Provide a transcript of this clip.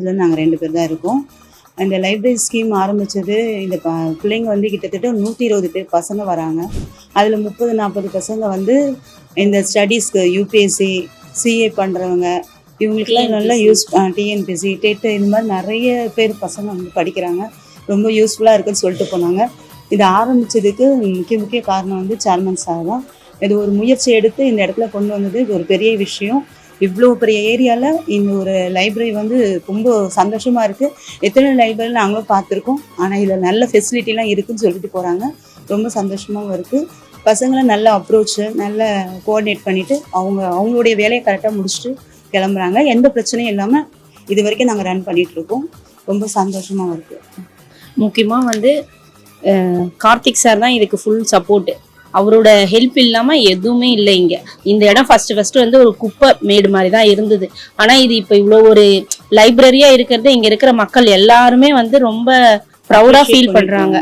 இதில் நாங்கள் 2 பேர் தான் இருக்கோம். அந்த லைப்ரரி ஸ்கீம் ஆரம்பித்தது இந்த பிள்ளைங்க வந்து கிட்டத்தட்ட 120 பேர் பசங்க வராங்க. அதில் 30-40 பசங்க வந்து இந்த ஸ்டடீஸ்க்கு யூபிஎஸ்சி, சிஏ பண்ணுறவங்க, இவங்களுக்கெல்லாம் நல்லா டிஎன்பிஎஸ்சி, டெட் இந்த மாதிரி நிறைய பேர் பசங்க வந்து படிக்கிறாங்க. ரொம்ப யூஸ்ஃபுல்லாக இருக்குன்னு சொல்லிட்டு போனாங்க. இது ஆரம்பித்ததுக்கு முக்கிய காரணம் வந்து சேர்மன் சார் தான். இது ஒரு முயற்சி எடுத்து இந்த இடத்துல கொண்டு வந்தது இது ஒரு பெரிய விஷயம். இவ்வளோ பெரிய ஏரியாவில் இந்த ஒரு லைப்ரரி வந்து ரொம்ப சந்தோஷமாக இருக்குது. எத்தனை லைப்ரரி நாங்களும் பார்த்துருக்கோம். ஆனால் இதில் நல்ல ஃபெசிலிட்டிலாம் இருக்குதுன்னு சொல்லிட்டு போகிறாங்க. ரொம்ப சந்தோஷமாகவும் இருக்குது. பசங்களை நல்ல அப்ரோச்சு, நல்ல கோஆர்டினேட் பண்ணிவிட்டு அவங்களுடைய வேலையை கரெக்டாக முடிச்சுட்டு கிளம்புறாங்க. எந்த பிரச்சனையும் இல்லாமல் இது வரைக்கும் நாங்கள் ரன் பண்ணிகிட்ருக்கோம். ரொம்ப சந்தோஷமாக இருக்குது. முக்கியமாக வந்து கார்த்திக் சார் தான் இதுக்கு ஃபுல் சப்போர்ட்டு. அவரோட ஹெல்ப் இல்லாமல் எதுவுமே இல்லை. இங்கே இந்த இடம் ஃபஸ்ட்டு வந்து ஒரு குப்பை மேடு மாதிரி தான் இருந்தது. ஆனால் இது இப்போ இவ்வளோ ஒரு லைப்ரரியாக இருக்கிறது இங்கே இருக்கிற மக்கள் எல்லாருமே வந்து ரொம்ப ப்ரௌடாக ஃபீல் பண்ணுறாங்க.